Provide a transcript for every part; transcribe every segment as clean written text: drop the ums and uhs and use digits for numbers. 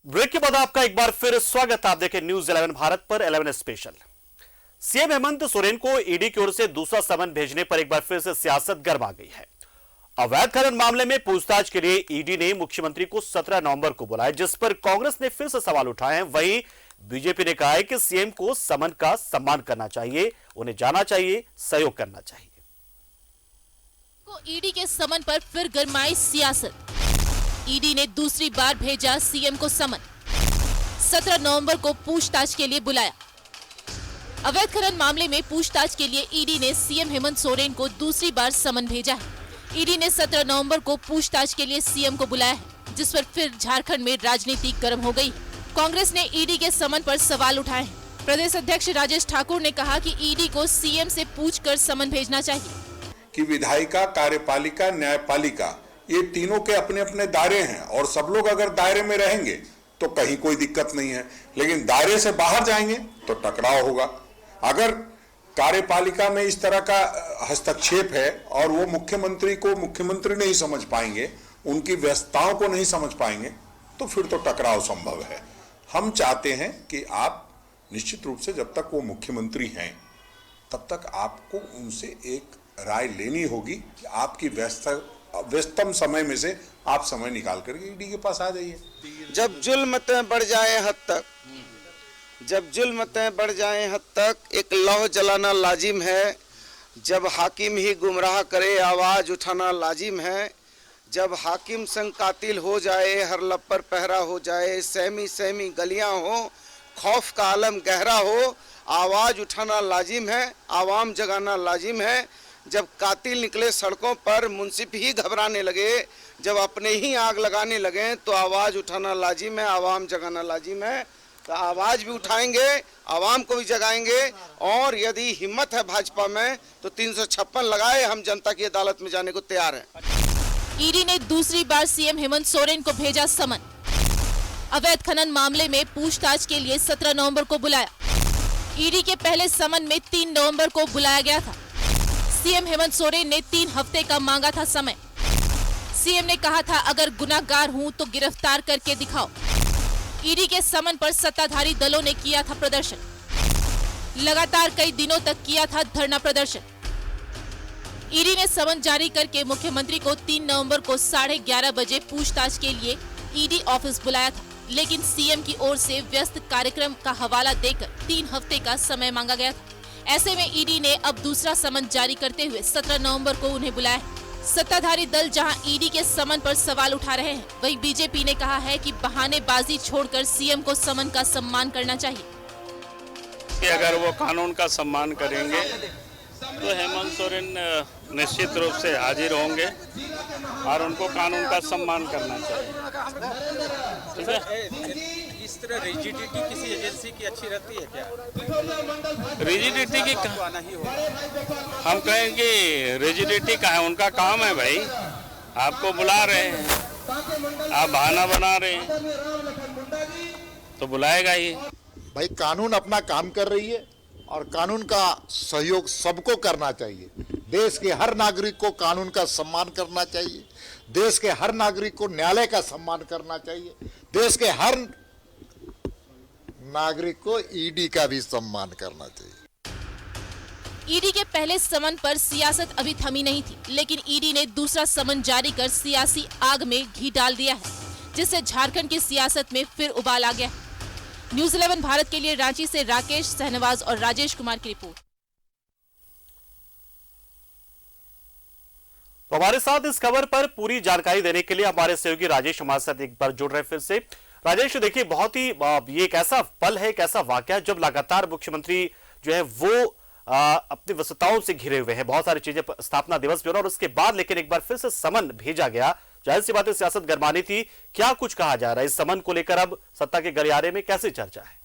Break के बाद आपका एक बार फिर स्वागत। आप देखें न्यूज 11 भारत पर 11 स्पेशल। सीएम हेमंत सोरेन को ईडी की ओर से दूसरा समन भेजने पर एक बार फिर से सियासत गर्म आ गई है। अवैध खनन मामले में पूछताछ के लिए ईडी ने मुख्यमंत्री को 17 नवंबर को बुलाया, जिस पर कांग्रेस ने फिर से सवाल उठाए हैं। वहीं बीजेपी ने कहा है कि सीएम को समन का सम्मान करना चाहिए, उन्हें जाना चाहिए, सहयोग करना चाहिए। ईडी के समन पर फिर गरमाई सियासत। ईडी ने दूसरी बार भेजा सीएम को समन। 17 नवंबर को पूछताछ के लिए बुलाया। अवैध खनन मामले में पूछताछ के लिए ईडी ने सीएम हेमंत सोरेन को दूसरी बार समन भेजा है। ईडी ने 17 नवंबर को पूछताछ के लिए सीएम को बुलाया है, जिस पर फिर झारखंड में राजनीति गर्म हो गई। कांग्रेस ने ईडी के समन पर सवाल उठाए हैं। प्रदेश अध्यक्ष राजेश ठाकुर ने कहा कि ईडी को सीएम से पूछकर समन भेजना चाहिए कि विधायिका, कार्यपालिका, न्यायपालिका ये तीनों के अपने अपने दायरे हैं और सब लोग अगर दायरे में रहेंगे तो कहीं कोई दिक्कत नहीं है, लेकिन दायरे से बाहर जाएंगे तो टकराव होगा। अगर कार्यपालिका में इस तरह का हस्तक्षेप है और वो मुख्यमंत्री को मुख्यमंत्री नहीं समझ पाएंगे, उनकी व्यस्तताओं को नहीं समझ पाएंगे, तो फिर तो टकराव संभव है। हम चाहते हैं कि आप निश्चित रूप से जब तक वो मुख्यमंत्री हैं तब तक आपको उनसे एक राय लेनी होगी कि आपकी व्यस्तम समय में से आप समय निकाल कर ईडी के पास आ जाइए। जब जुल्मतें बढ़ जाए हद तक, जब जुल्मतें बढ़ जाए हद तक एक लौह जलाना लाजिम है। जब हाकिम ही गुमराह करे आवाज उठाना लाजिम है। जब हाकिम संग कातिल हो जाए, हर लब पर पहरा हो जाए, सहमी सहमी गलियां हो, खौफ का आलम गहरा हो, आवाज उठाना लाजिम है, आवाम जगाना लाजिम है। जब कातिल निकले सड़कों पर, मुंसिफ ही घबराने लगे, जब अपने ही आग लगाने लगे, तो आवाज उठाना लाजिम है, आवाम जगाना लाजिम है। तो आवाज भी उठाएंगे, आवाम को भी जगाएंगे, और यदि हिम्मत है भाजपा में तो 356 लगाए, हम जनता की अदालत में जाने को तैयार हैं। ईडी ने दूसरी बार सीएम हेमंत सोरेन को भेजा समन। अवैध खनन मामले में पूछताछ के लिए 17 नवंबर को बुलाया। ईडी के पहले समन में 3 नवंबर को बुलाया गया था। सीएम हेमंत सोरेन ने 3 हफ्ते का मांगा था समय। सीएम ने कहा था, अगर गुनाहगार हूं तो गिरफ्तार करके दिखाओ। ईडी के समन पर सत्ताधारी दलों ने किया था प्रदर्शन। लगातार कई दिनों तक किया था धरना प्रदर्शन। ईडी ने समन जारी करके मुख्यमंत्री को 3 नवंबर को 11:30 बजे पूछताछ के लिए ईडी ऑफिस बुलाया था, लेकिन सीएम की ओर से व्यस्त कार्यक्रम का हवाला देकर 3 हफ्ते का समय मांगा गया था। ऐसे में ईडी ने अब दूसरा समन जारी करते हुए 17 नवंबर को उन्हें बुलाया है। सत्ताधारी दल जहां ईडी के समन पर सवाल उठा रहे हैं, वहीं बीजेपी ने कहा है कि बहानेबाजी छोड़कर सीएम को समन का सम्मान करना चाहिए। कि अगर वो कानून का सम्मान करेंगे तो हेमंत सोरेन निश्चित रूप से हाजिर होंगे और उनको कानून का सम्मान करना चाहिए। ठीक है? इस तरह रिजिडिटी किसी एजेंसी की अच्छी रहती है क्या? रिजिडिटी की हम कहेंगे रिजिडिटी का है, उनका काम है भाई। आपको बुला रहे हैं, आप बहाना बना रहे हैं तो बुलाएगा ही भाई। कानून अपना काम कर रही है और कानून का सहयोग सबको करना चाहिए। देश के हर नागरिक को कानून का सम्मान करना चाहिए। देश के हर नागरिक को न्यायालय का सम्मान करना चाहिए। देश के हर नागरिक को ईडी का भी सम्मान करना चाहिए। ईडी के पहले समन पर सियासत अभी थमी नहीं थी, लेकिन ईडी ने दूसरा समन जारी कर सियासी आग में घी डाल दिया है, जिससे झारखंड की सियासत में फिर उबाल आ गया। न्यूज 11 भारत के लिए रांची से राकेश सहनवाज और राजेश कुमार की रिपोर्ट। तो हमारे साथ इस खबर पर पूरी जानकारी देने के लिए हमारे सहयोगी राजेश हमारे साथ एक बार जुड़ रहे फिर से। राजेश, देखिए, बहुत ही ये एक ऐसा पल है, एक ऐसा वाकया जब लगातार मुख्यमंत्री जो है वो अपनी व्यस्तताओं से घिरे हुए हैं। बहुत सारी चीजें, स्थापना दिवस भी हो रहा और उसके बाद लेकिन एक बार फिर से समन भेजा गया। जाहिर सी बात है, सियासत गरमानी थी। क्या कुछ कहा जा रहा है इस समन को लेकर? अब सत्ता के गलियारे में कैसे चर्चा है?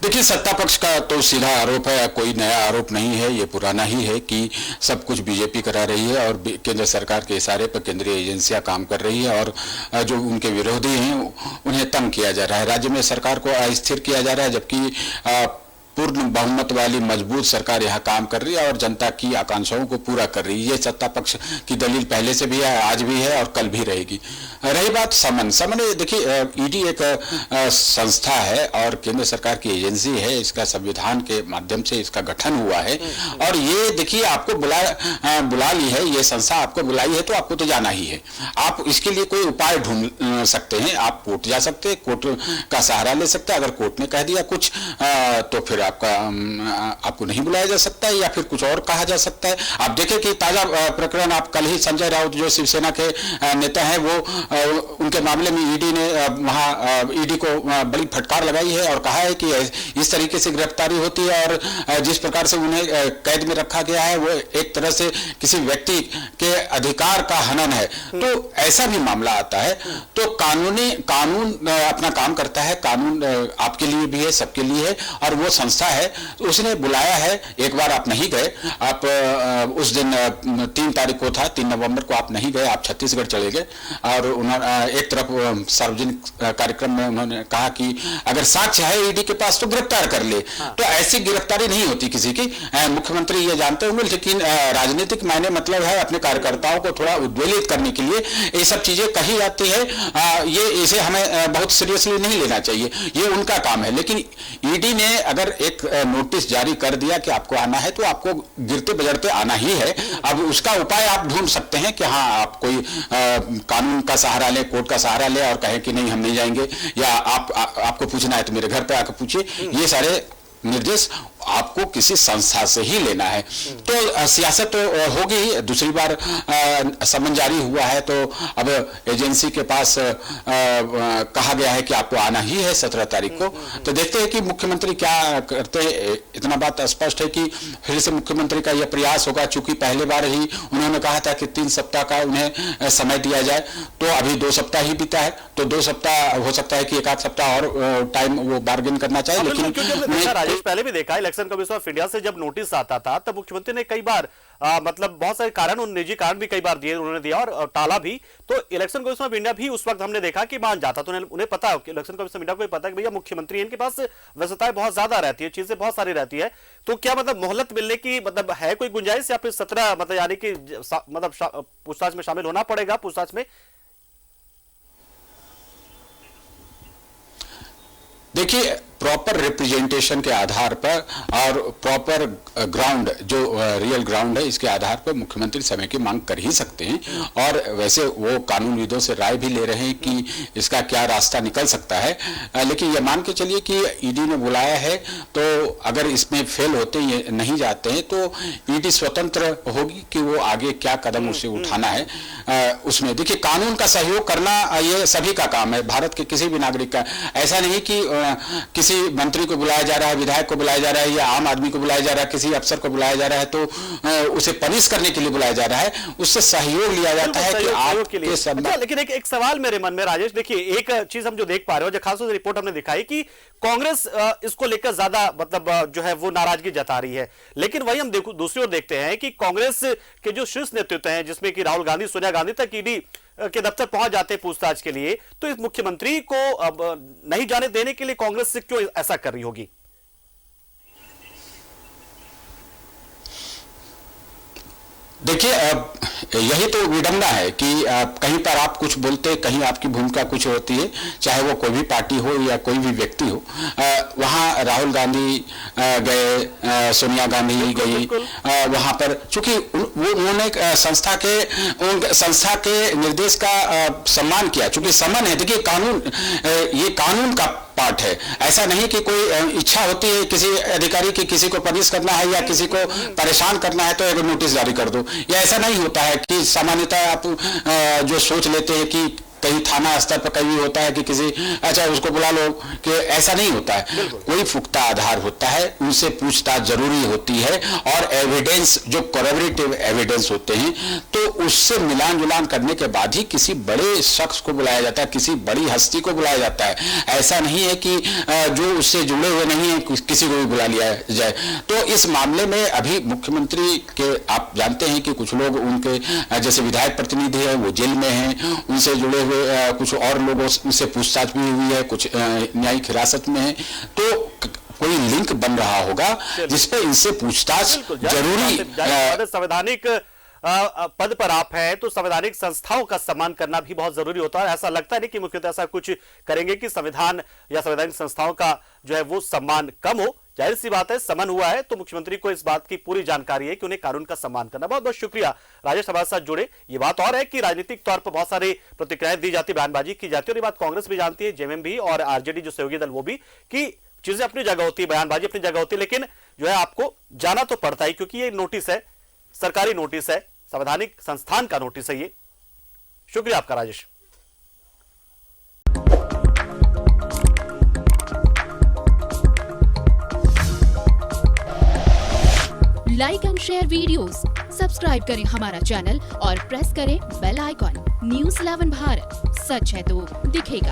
देखिए, सत्ता पक्ष का तो सीधा आरोप है, कोई नया आरोप नहीं है, ये पुराना ही है कि सब कुछ बीजेपी करा रही है और केंद्र सरकार के इशारे पर केंद्रीय एजेंसियां काम कर रही है और जो उनके विरोधी हैं उन्हें तंग किया जा रहा है। राज्य में सरकार को अस्थिर किया जा रहा है, जबकि पूर्ण बहुमत वाली मजबूत सरकार यहाँ काम कर रही है और जनता की आकांक्षाओं को पूरा कर रही है। ये सत्ता पक्ष की दलील पहले से भी है, आज भी है और कल भी रहेगी। रही बात समन देखिए, ईडी एक संस्था है और केंद्र सरकार की एजेंसी है, इसका संविधान के माध्यम से इसका गठन हुआ है और ये देखिए आपको बुला ली है, ये संस्था आपको बुलाई है तो आपको तो जाना ही है। आप इसके लिए कोई उपाय ढूंढ सकते हैं, आप कोर्ट जा सकते हैं, कोर्ट का सहारा ले सकते हैं। अगर कोर्ट ने कह दिया कुछ तो फिर आपको नहीं बुलाया जा सकता है या फिर कुछ और कहा जा सकता है। आप देखें कि ताजा प्रकरण आप कल ही संजय राउत जो शिवसेना के नेता हैं वो उनके मामले में ईडी ने वहां ईडी को बड़ी फटकार लगाई है और कहा है कि इस तरीके से गिरफ्तारी होती है और जिस प्रकार से उन्हें कैद में रखा गया है वो एक तरह से किसी व्यक्ति के अधिकार का हनन है। तो ऐसा भी मामला आता है तो कानून अपना काम करता है, कानून आपके लिए भी है, सबके लिए है और वो संस्था है, उसने बुलाया है। एक बार आप नहीं गए, आप उस दिन 3 तारीख को था, 3 नवंबर को आप नहीं गए, आप छत्तीसगढ़ चले गए और उन्होंने एक तरफ सार्वजनिक कार्यक्रम में उन्होंने कहा कि अगर साक्ष्य है ईडी के पास तो गिरफ्तार कर ले। तो ऐसी गिरफ्तारी नहीं होती किसी की, मुख्यमंत्री ये जानते होंगे, लेकिन राजनीतिक मायने मतलब है अपने कार्यकर्ताओं को थोड़ा उद्वेलित करने के लिए ये सब चीजें कही जाती है। ये इसे हमें बहुत सीरियसली नहीं लेना चाहिए, ये उनका काम है। लेकिन ईडी ने अगर एक नोटिस जारी कर दिया कि आपको आना है तो आपको गिरते बजड़ते आना ही है। अब उसका उपाय आप ढूंढ सकते हैं कि हाँ आप कोई कानून का सहारा ले, कोर्ट का सहारा ले और कहें कि नहीं हम नहीं जाएंगे, या आपको पूछना है तो मेरे घर पे आकर पूछिए। ये सारे निर्देश आपको किसी संस्था से ही लेना है। तो सियासत तो होगी ही। दूसरी बार समन जारी हुआ है तो अब एजेंसी के पास कहा गया है कि आपको आना ही है 17 तारीख को। तो देखते हैं कि मुख्यमंत्री क्या करते हैं। इतना बात स्पष्ट है कि फिर से मुख्यमंत्री का यह प्रयास होगा, चूंकि पहले बार ही उन्होंने कहा था कि 3 सप्ताह का उन्हें समय दिया जाए, तो अभी 2 सप्ताह ही बीता है, तो 2 सप्ताह हो सकता है कि 1 आध सप्ताह और टाइम वो बार्गेन करना चाहिए। लेकिन पहले भी देखा इलेक्शन कमीशन ऑफ इंडिया से जब नोटिस आता था तब मुख्यमंत्री ने कई बार मतलब बहुत सारे कारण, उन निजी कारण भी कई बार दिए, उन्होंने दिया और टाला भी। तो इलेक्शन कमीशन ऑफ इंडिया भी उस वक्त हमने देखा कि मान जाता, तो उन्हें पता है, इलेक्शन कमीशन ऑफ इंडिया को पता है कि भैया मुख्यमंत्री इनके पास व्यस्तताएं बहुत ज्यादा रहती है, चीजें बहुत सारी रहती है। तो क्या मतलब मोहलत मिलने की मतलब है कोई गुंजाइश या फिर 17 मतलब यानी कि मतलब पूछताछ में शामिल होना पड़ेगा पूछताछ में? देखिए, प्रॉपर रिप्रेजेंटेशन के आधार पर और प्रॉपर ग्राउंड जो रियल ग्राउंड है इसके आधार पर मुख्यमंत्री समय की मांग कर ही सकते हैं। और वैसे वो कानूनविदों से राय भी ले रहे हैं कि इसका क्या रास्ता निकल सकता है। लेकिन ये मान के चलिए कि ईडी ने बुलाया है तो अगर इसमें फेल होते ये नहीं जाते हैं तो ईडी स्वतंत्र होगी कि वो आगे क्या कदम उसे उठाना है। उसमें देखिए कानून का सहयोग करना ये सभी का काम है, भारत के किसी भी नागरिक का। ऐसा नहीं कि किसी मंत्री को बुलाया जा रहा है, विधायक को बुलाया जा रहा है या आम आदमी को बुलाया जा रहा है, किसी अफसर को बुलाया जा रहा है तो उसे पनिश करने के लिए बुलाया जा रहा है, उससे सहयोग लिया जाता है कि आपके अच्छा, लेकिन एक सवाल मेरे मन में राजेश, देखिए एक चीज हम जो देख पा रहे हो, खासतौर से रिपोर्ट हमने दिखाई कि कांग्रेस इसको लेकर ज्यादा मतलब जो है वो नाराजगी जता रही है। लेकिन वही हम दूसरी ओर देखते हैं कि कांग्रेस के जो शीर्ष नेतृत्व हैं जिसमें कि राहुल गांधी, सोनिया गांधी तक ईडी के दफ्तर पहुंच जाते हैं पूछताछ के लिए, तो इस मुख्यमंत्री को अब नहीं जाने देने के लिए कांग्रेस से क्यों ऐसा कर रही होगी? देखिए, यही तो विडंबना है कि कहीं पर आप कुछ बोलते, कहीं आपकी भूमिका कुछ होती है, चाहे वो कोई भी पार्टी हो या कोई भी व्यक्ति हो। वहाँ राहुल गांधी गए, सोनिया गांधी गई, वहाँ पर चूंकि उन्होंने संस्था के निर्देश का सम्मान किया, चूंकि सम्मान है। देखिए ये कानून का पार्ट है, ऐसा नहीं कि कोई इच्छा होती है किसी अधिकारी की किसी को पनिश करना है या किसी को परेशान करना है तो एक नोटिस जारी कर दो, या ऐसा नहीं होता है कि सामान्यतः आप जो सोच लेते हैं कि कहीं थाना स्तर पर कहीं होता है कि किसी अच्छा उसको बुला लो, कि ऐसा नहीं होता है। कोई पुख्ता आधार होता है, उनसे पूछताछ जरूरी होती है और एविडेंस जो कोरैबोरेटिव एविडेंस होते हैं तो उससे मिलान जुलान करने के बाद ही किसी बड़े शख्स को बुलाया जाता है, किसी बड़ी हस्ती को बुलाया जाता है। ऐसा नहीं है कि जो उससे जुड़े हुए नहीं है किसी को भी बुला लिया जाए। तो इस मामले में अभी मुख्यमंत्री के आप जानते हैं कि कुछ लोग उनके जैसे विधायक प्रतिनिधि है वो जेल में हैं, उनसे जुड़े हुए कुछ और लोगों से पूछताछ भी हुई है, कुछ न्यायिक हिरासत में है। तो कोई लिंक बन रहा होगा जिसपे इनसे पूछताछ जरूरी। संवैधानिक पद पर आप हैं तो संवैधानिक संस्थाओं का सम्मान करना भी बहुत जरूरी होता है। ऐसा लगता नहीं कि मुख्यमंत्री ऐसा कुछ करेंगे कि संविधान या संवैधानिक संस्थाओं का जो है वो सम्मान कम हो। जाहिर सी बात है, समन हुआ है तो मुख्यमंत्री को इस बात की पूरी जानकारी है कि उन्हें कानून का सम्मान करना। बहुत बहुत शुक्रिया राजेश, हमारे साथ जुड़े। ये बात और है कि राजनीतिक तौर पर बहुत सारी प्रतिक्रियाएं दी जाती, बयानबाजी की जाती है और ये बात कांग्रेस भी जानती है, जेएमएम भी और आरजेडी जो सहयोगी दल वो भी, कि चीजें अपनी जगह होती है, बयानबाजी अपनी जगह होती है, लेकिन जो है आपको जाना तो पड़ता है क्योंकि ये नोटिस है, सरकारी नोटिस है, संवैधानिक संस्थान का नोटिस है ये। शुक्रिया आपका Rajesh. Like and share videos, subscribe करें हमारा चैनल और प्रेस करें बेल आइकॉन। News 11 भारत, सच है तो दिखेगा।